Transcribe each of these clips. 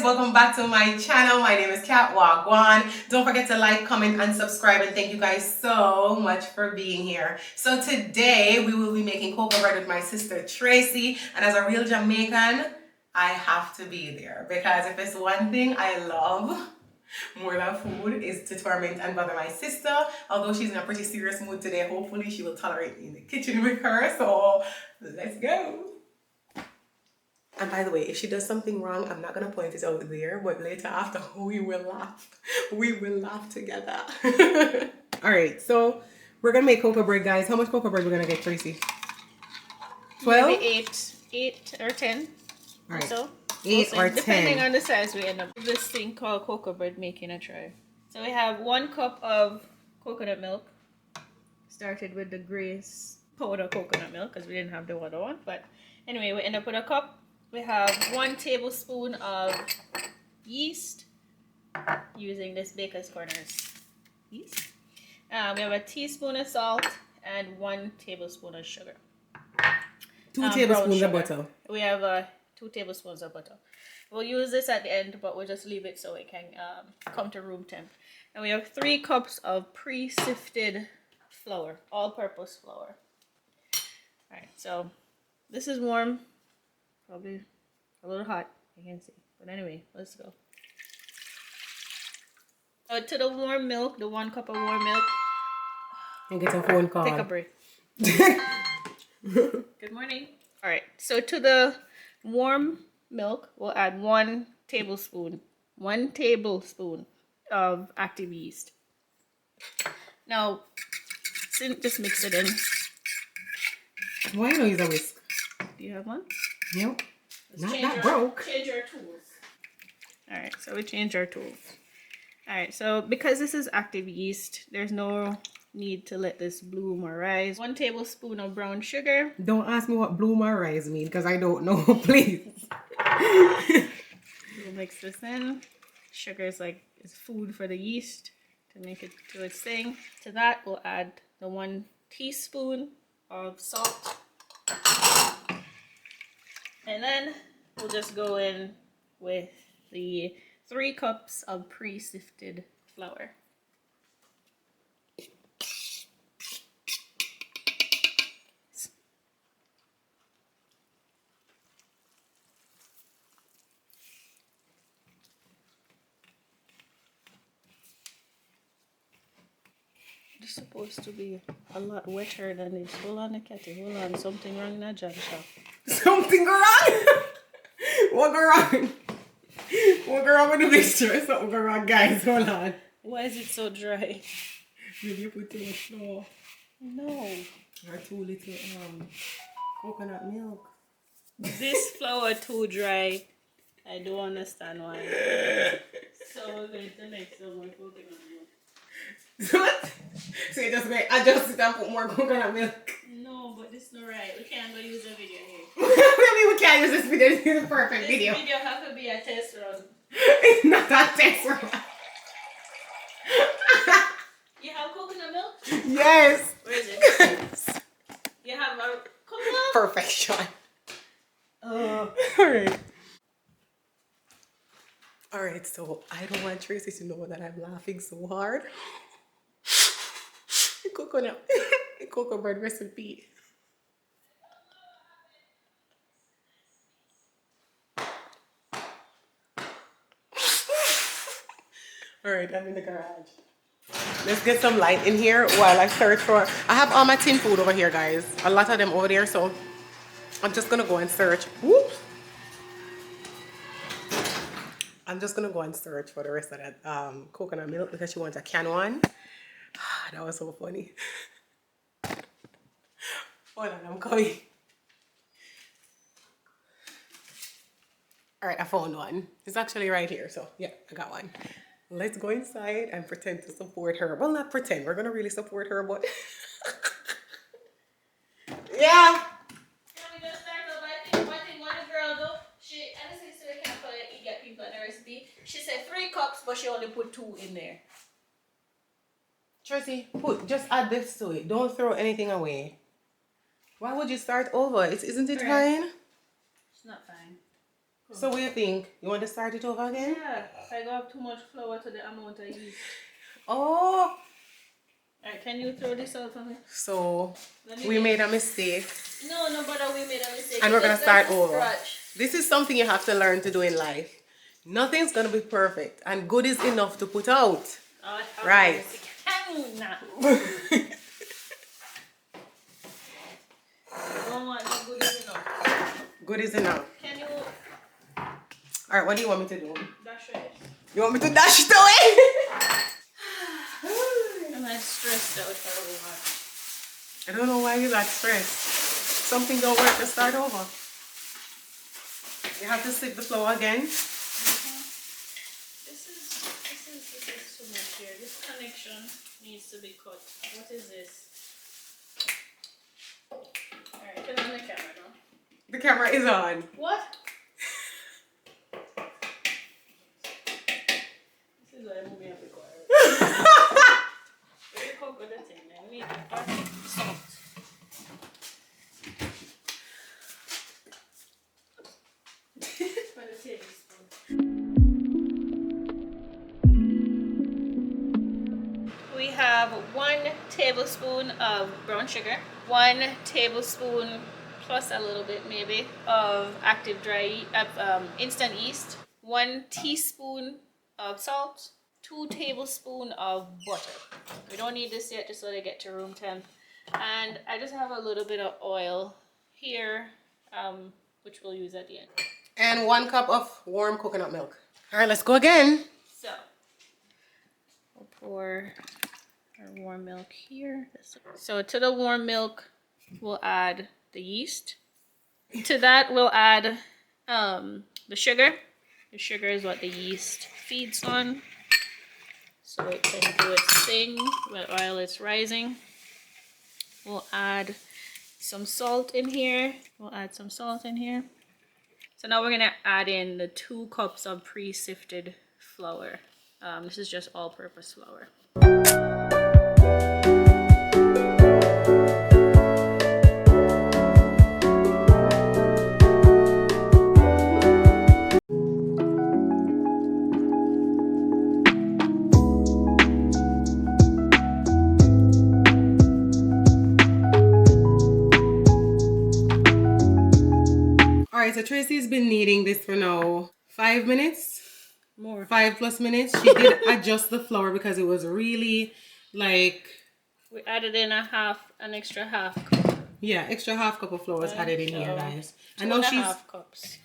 guys, welcome back to my channel. My name is Kat Wagwan. Don't forget to like, comment, and subscribe, and thank you guys so much for being here. So today we will be making cocoa bread with my sister Tracy, and as a real Jamaican, I have to be there because if it's one thing I love more than food is to torment and bother my sister. Although she's in a pretty serious mood today, hopefully she will tolerate me in the kitchen with her. So let's go. And by the way, if she does something wrong, I'm not gonna point it out there, but later after we will laugh. We will laugh together. All right, so we're gonna make cocoa bread, guys. How much cocoa bread we're gonna get, Tracy? 12? Maybe 8 or 10. All right. So 8 or 10. Depending on the size, we end up with this thing called cocoa bread making a tray. So we have 1 cup of coconut milk. Started with the Grace powder coconut milk because we didn't have the other one. But anyway, we end up with a cup. We have 1 tablespoon of yeast using this Baker's Corners yeast. We have a teaspoon of salt and 1 tablespoon of sugar. 2 tablespoons of butter. We have 2 tablespoons of butter. We'll use this at the end, but we'll just leave it so it can come to room temp. And we have 3 cups of pre-sifted flour, all-purpose flour. All right, so this is warm. Probably a little hot, I can see. But anyway, let's go. To the warm milk, the 1 cup of warm milk. And get a phone call. Take a break. Good morning. All right, so to the warm milk, we'll add 1 tablespoon of active yeast. Now, just mix it in. Why don't you use a whisk? Do you have one? Yep. Not that broke. Change our tools. All right, so we change our tools. All right, so because this is active yeast, there's no need to let this bloom or rise. 1 tablespoon of brown sugar. Don't ask me what bloom or rise mean because I don't know, please. We'll mix this in. Sugar is food for the yeast to make it do its thing. To that, we'll add the 1 teaspoon of salt. And then we'll just go in with the 3 cups of pre-sifted flour. It's supposed to be a lot wetter than this. Hold on, Kathy. Hold on. Something wrong in that jam shop. Something go wrong? What go wrong? What go wrong with the mixture? Something go wrong, guys. Hold on. Why is it so dry? Maybe you put too much flour. No. Or too little coconut milk. This flour too dry. I don't understand why. So we're going to make some more coconut milk. What? So you just going to adjust it and put more coconut milk? No, but this is not right. We can't go use a video here. Maybe we can't use this video. This is a perfect video. This video have to be a test run. It's not a test run. You have coconut milk? Yes. Where is it? You have a coconut? Perfection. Alright. Alright, so I don't want Tracy to know that I'm laughing so hard. Coconut, cocoa bread recipe. Alright, I'm in the garage. Let's get some light in here while I search for... I have all my tin food over here, guys. A lot of them over there, so I'm just gonna go and search. Whoops. I'm just gonna go and search for the rest of that coconut milk because she wants a can one. That was so funny. Hold on, I'm coming. All right, I found one. It's actually right here, so yeah, I got one. Let's go inside and pretend to support her. Well, not pretend. We're gonna really support her, but yeah. Can we just start off? I think one thing one girl though, she and the sister can't follow it, get people in the recipe. She said 3 cups, but she only put 2 in there. Tracy, just add this to it. Don't throw anything away. Why would you start over? Isn't it fine? It's not fine. So what do you think? You want to start it over again? Yeah, I don't have too much flour to the amount I use. Oh. Alright, can you throw this out for me? So we made a mistake. No, but we made a mistake. And we're going to start over. Scratch. This is something you have to learn to do in life. Nothing's going to be perfect. And good is enough to put out. Right. Nah. Don't want no good is enough. Good is enough. Can you... Alright, what do you want me to do? Dash it. You want me to dash it away? I'm stressed out for a while. I don't know why you're that stressed. Something don't work to start over. You have to sift the flour again. This is too much here. This connection needs to be cut. What is this? Alright, turn on the camera now. The camera is on. What? This is why movie have required. Very cocoa the thing. Then we need salt. For the tablespoon. We have 1 tablespoon of brown sugar, 1 tablespoon plus a little bit maybe of active dry instant yeast, 1 teaspoon of salt, 2 tablespoons of butter. We don't need this yet just so they get to room temp. And I just have a little bit of oil here, which we'll use at the end. And 1 cup of warm coconut milk. Alright, let's go again. So we'll pour our warm milk here. So to the warm milk, we'll add the yeast. To that, we'll add the sugar. The sugar is what the yeast feeds on. So it can do its thing while it's rising. We'll add some salt in here. So now we're gonna add in the 2 cups of pre-sifted flour. This is just all-purpose flour. Alright, so Tracy's been kneading this for now 5 minutes. More. 5+ minutes. She did adjust the flour because it was really like... We added in an extra half cup. Yeah, extra half cup of flour was added in here, guys. I know 2.5 cups.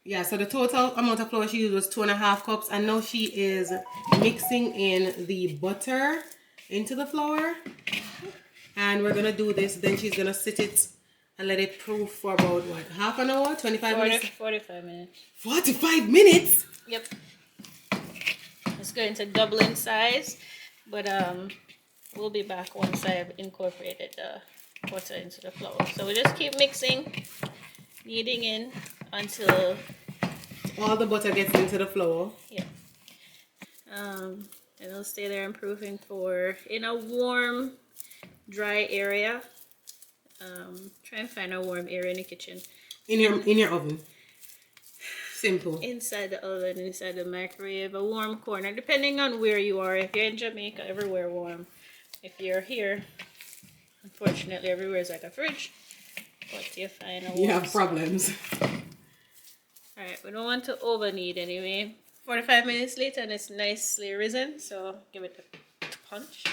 Yeah, so the total amount of flour she used was 2.5 cups. And now she is mixing in the butter into the flour. And we're going to do this. Then she's going to sit it and let it proof for about, what, half an hour? 25 minutes? 45 minutes. 45 minutes? Yep. It's going to double in size. But we'll be back once I've incorporated the butter into the flour. So we just keep mixing, kneading in until all the butter gets into the flour. Yeah. And it'll stay there improving in a warm, dry area. Try and find a warm area in the kitchen. In your oven. Simple. Inside the oven, inside the microwave, a warm corner, depending on where you are. If you're in Jamaica, everywhere warm. If you're here, unfortunately, everywhere is like a fridge. But you find a warm. You have problems. Alright, we don't want to over knead anyway. 45 minutes later and it's nicely risen, so give it a punch.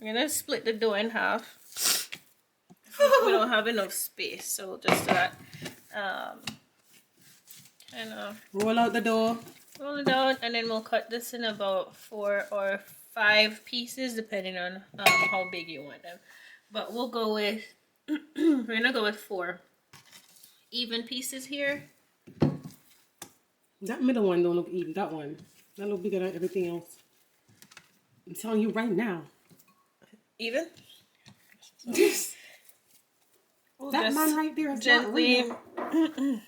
We're gonna split the dough in half. We don't have enough space, so we'll just do that. Kind of roll out the dough. Roll it out, and then we'll cut this in about 4 or 5 pieces, depending on how big you want them. But we'll go with, we're gonna go with 4 even pieces here. That middle one don't look even. That one, that look bigger than everything else. I'm telling you right now. Even? This. We'll that man right there is gently. Not real.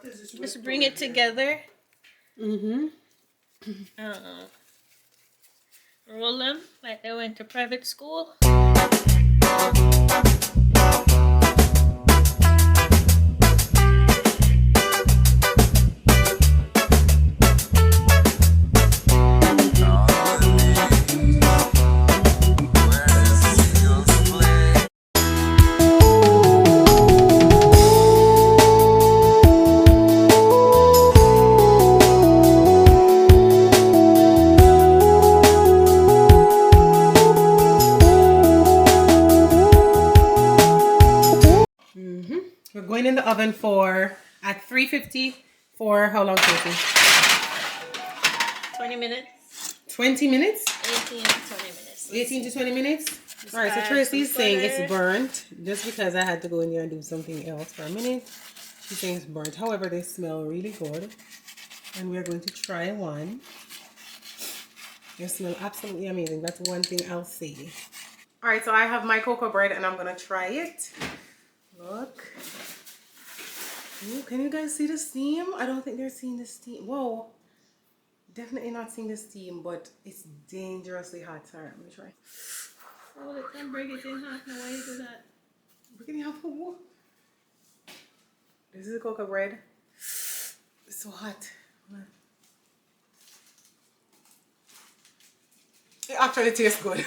Just bring it together. Mm-hmm. Roll them like they went to private school. We're going in the oven at 350 for how long, Tracy? 20 minutes. 20 minutes? 18 to 20 minutes. 18 to 20 minutes? Alright, so Tracy's saying it's burnt just because I had to go in there and do something else for a minute. She's saying it's burnt. However, they smell really good. And we're going to try one. They smell absolutely amazing. That's one thing I'll say. Alright, so I have my cocoa bread and I'm going to try it. Look. Ooh, can you guys see the steam? I don't think they're seeing the steam. Whoa. Definitely not seeing the steam, but it's dangerously hot. Sorry, I'm going to try. Oh, they can break it in half. Now why you do that? Break it in half for what? This is the cocoa bread. It's so hot. It actually tastes good.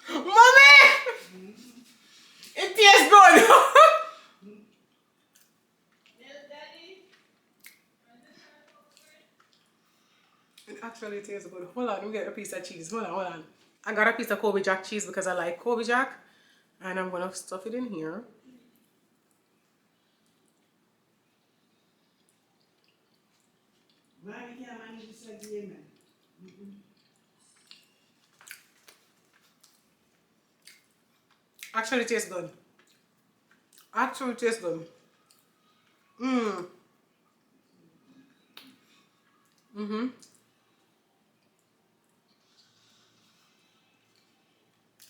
Mommy! It tastes good. It actually tastes good. Hold on, let me get a piece of cheese. Hold on. I got a piece of Kobe Jack cheese because I like Kobe Jack. And I'm going to stuff it in here. Actually, it tastes good. Actually, it tastes good.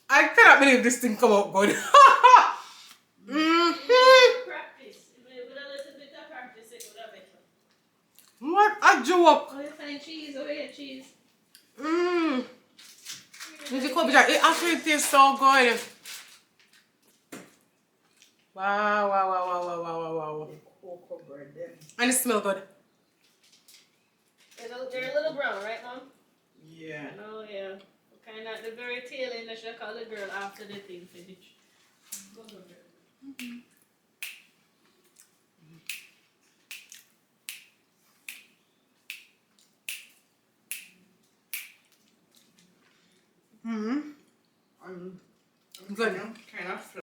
I cannot believe this thing come out good. Practice. With a little bit of practice, it would have better. What? I drew up. Oh, you find cheese. Oh, yeah, cheese. This is Kobe Jack. It actually tastes so good. Wow. And it smells good. They're a little brown, right, Mom? Yeah. Oh, yeah. Kind of the very tail end. I should call the girl after the thing finished. Good. Kind of